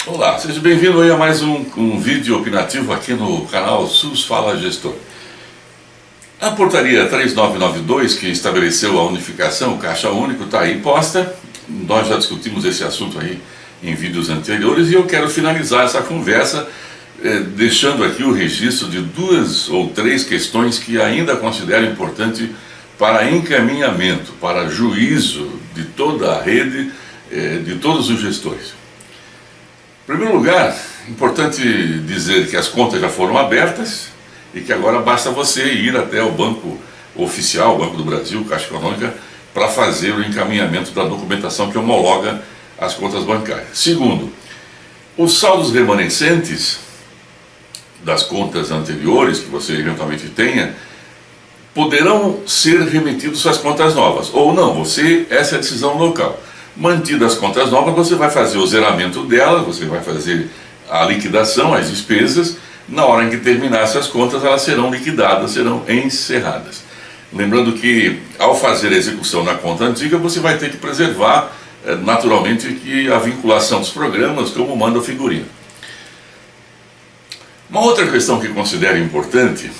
Olá, seja bem-vindo aí a mais um vídeo opinativo aqui no canal SUS Fala Gestor. A portaria 3992, que estabeleceu a unificação, o caixa único, está aí posta. Nós já discutimos esse assunto aí em vídeos anteriores e eu quero finalizar essa conversa deixando aqui o registro de 2 ou 3 questões que ainda considero importante para encaminhamento, para juízo de toda a rede, de todos os gestores. Em primeiro lugar, importante dizer que as contas já foram abertas e que agora basta você ir até o banco oficial, o Banco do Brasil, Caixa Econômica, para fazer o encaminhamento da documentação que homologa as contas bancárias. Segundo, os saldos remanescentes das contas anteriores que você eventualmente tenha poderão ser remetidos às contas novas, ou não, essa é a decisão local. Mantidas as contas novas, você vai fazer o zeramento delas, você vai fazer a liquidação, as despesas. Na hora em que terminar essas contas, elas serão liquidadas, serão encerradas. Lembrando que, ao fazer a execução na conta antiga, você vai ter que preservar, naturalmente, que a vinculação dos programas, como manda o figurino. Uma outra questão que considero importante,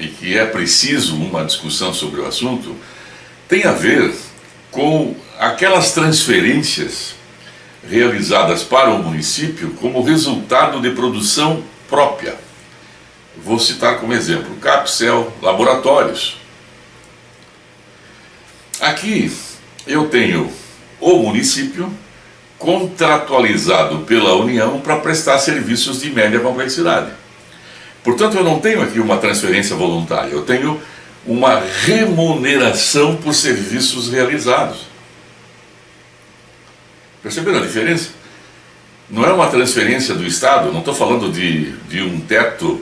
e que é preciso uma discussão sobre o assunto, tem a ver com aquelas transferências realizadas para o município como resultado de produção própria. Vou citar como exemplo Capcel Laboratórios. Aqui eu tenho o município contratualizado pela União para prestar serviços de média complexidade. Portanto, eu não tenho aqui uma transferência voluntária, eu tenho uma remuneração por serviços realizados. Perceberam a diferença? Não é uma transferência do Estado, não estou falando de um teto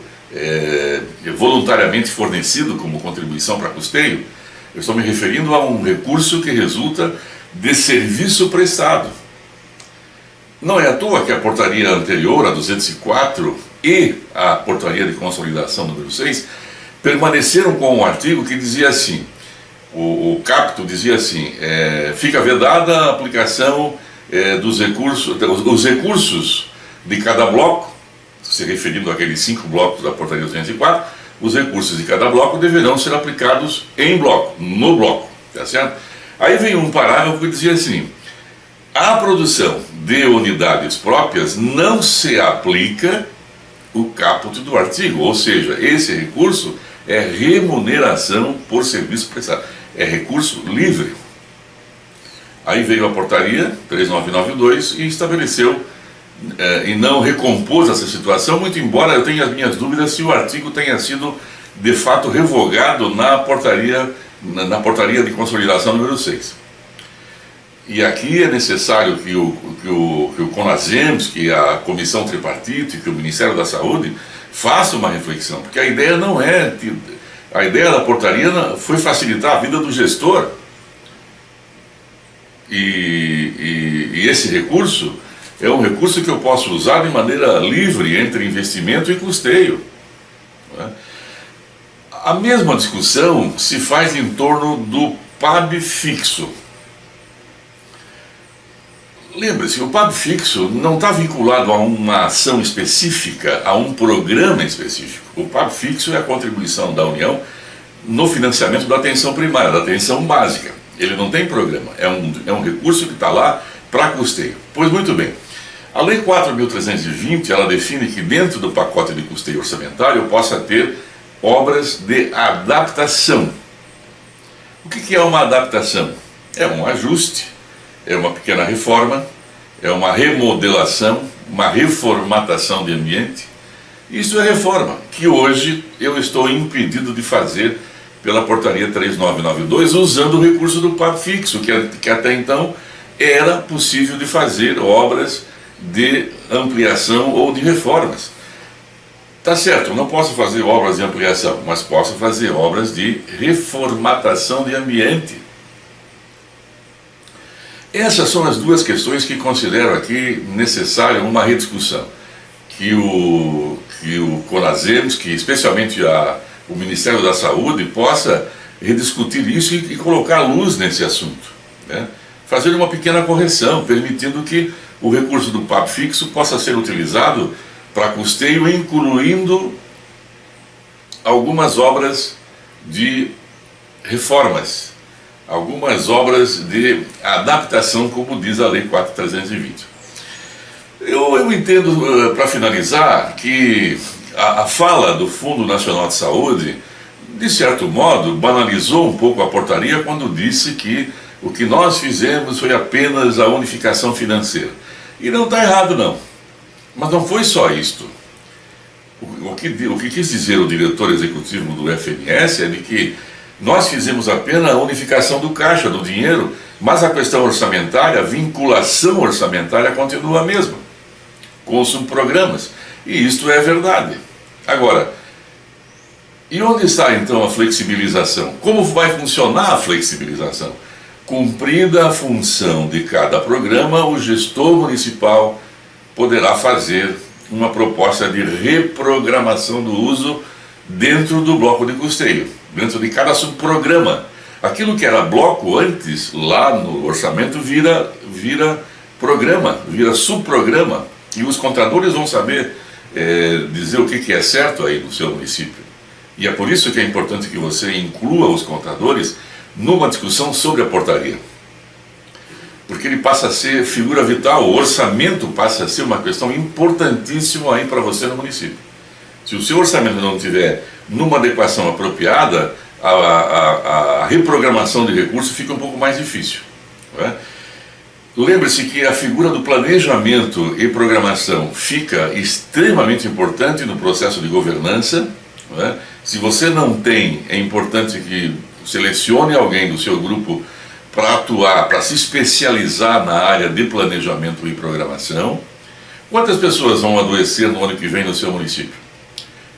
voluntariamente fornecido como contribuição para custeio. Eu estou me referindo a um recurso que resulta de serviço prestado. Não é à toa que a portaria anterior, a 204, e a portaria de consolidação número 6, permaneceram com um artigo que dizia assim, o capto dizia assim, fica vedada a aplicação dos recursos, os recursos de cada bloco, se referindo àqueles 5 blocos da portaria 204, os recursos de cada bloco deverão ser aplicados em bloco, no bloco, tá certo? Aí vem um parágrafo que dizia assim, à produção de unidades próprias não se aplica o caput do artigo, ou seja, esse recurso é remuneração por serviço prestado, é recurso livre. Aí veio a portaria 3992 e estabeleceu e não recompôs essa situação, muito embora eu tenha as minhas dúvidas se o artigo tenha sido de fato revogado na portaria de consolidação número 6. E aqui é necessário que o CONASEMS, que a Comissão Tripartite, que o Ministério da Saúde faça uma reflexão, porque a ideia não é... A ideia da portaria foi facilitar a vida do gestor. E esse recurso é um recurso que eu posso usar de maneira livre entre investimento e custeio. Não é? A mesma discussão se faz em torno do PAB fixo. Lembre-se, o PAB fixo não está vinculado a uma ação específica, a um programa específico. O PAB fixo é a contribuição da União no financiamento da atenção primária, da atenção básica. Ele não tem programa, é um recurso que está lá para custeio. Pois muito bem, a Lei 4.320, ela define que dentro do pacote de custeio orçamentário eu possa ter obras de adaptação. O que é uma adaptação? É um ajuste, é uma pequena reforma, é uma remodelação, uma reformatação de ambiente. Isso é reforma, que hoje eu estou impedido de fazer pela portaria 3992, usando o recurso do PAB fixo, que até então era possível de fazer obras de ampliação ou de reformas. Tá certo, eu não posso fazer obras de ampliação, mas posso fazer obras de reformatação de ambiente. Essas são as 2 questões que considero aqui necessária uma rediscussão. Que o CONASEMS, que especialmente o Ministério da Saúde, possa rediscutir isso e colocar luz nesse assunto, né? fazer uma pequena correção, permitindo que o recurso do PAP fixo possa ser utilizado para custeio, incluindo algumas obras de reformas, algumas obras de adaptação, como diz a Lei 4.320. Eu entendo, para finalizar, que a fala do Fundo Nacional de Saúde, de certo modo, banalizou um pouco a portaria quando disse que o que nós fizemos foi apenas a unificação financeira. E não está errado, não. Mas não foi só isto. O que quis dizer o diretor executivo do FNS é de que nós fizemos apenas a unificação do caixa, do dinheiro, mas a questão orçamentária, a vinculação orçamentária continua a mesma, com os subprogramas. E isto é verdade. Agora, e onde está então a flexibilização? Como vai funcionar a flexibilização? Cumprida a função de cada programa, o gestor municipal poderá fazer uma proposta de reprogramação do uso dentro do bloco de custeio, dentro de cada subprograma. Aquilo que era bloco antes, lá no orçamento, vira programa, vira subprograma, e os contadores vão saber dizer o que é certo aí no seu município. E é por isso que é importante que você inclua os contadores numa discussão sobre a portaria. Porque ele passa a ser figura vital, o orçamento passa a ser uma questão importantíssima aí para você no município. Se o seu orçamento não tiver numa adequação apropriada, a reprogramação de recursos fica um pouco mais difícil. Não é? Lembre-se que a figura do planejamento e programação fica extremamente importante no processo de governança. Não é? Se você não tem, é importante que selecione alguém do seu grupo para atuar, para se especializar na área de planejamento e programação. Quantas pessoas vão adoecer no ano que vem no seu município?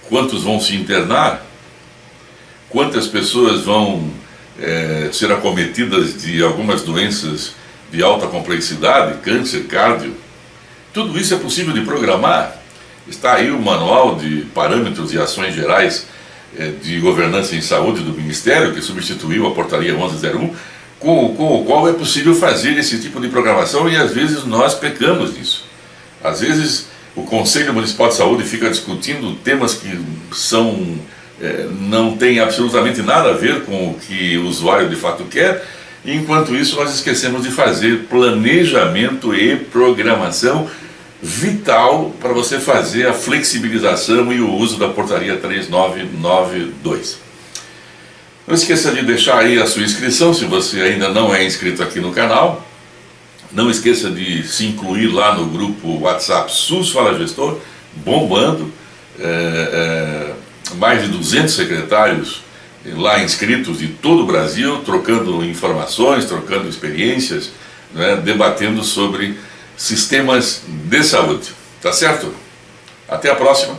Quantos vão se internar? Quantas pessoas vão ser acometidas de algumas doenças de alta complexidade, câncer, cardio? Tudo isso é possível de programar. Está aí o manual de parâmetros e ações gerais de governança em saúde do Ministério, que substituiu a portaria 1101, com o qual é possível fazer esse tipo de programação, e às vezes nós pecamos nisso. Às vezes o Conselho Municipal de Saúde fica discutindo temas que não têm absolutamente nada a ver com o que o usuário de fato quer, e enquanto isso nós esquecemos de fazer planejamento e programação vital para você fazer a flexibilização e o uso da portaria 3992. Não esqueça de deixar aí a sua inscrição, se você ainda não é inscrito aqui no canal. Não esqueça de se incluir lá no grupo WhatsApp SUS Fala Gestor, bombando. Mais de 200 secretários lá inscritos de todo o Brasil, trocando informações, trocando experiências, né, debatendo sobre sistemas de saúde. Tá certo? Até a próxima.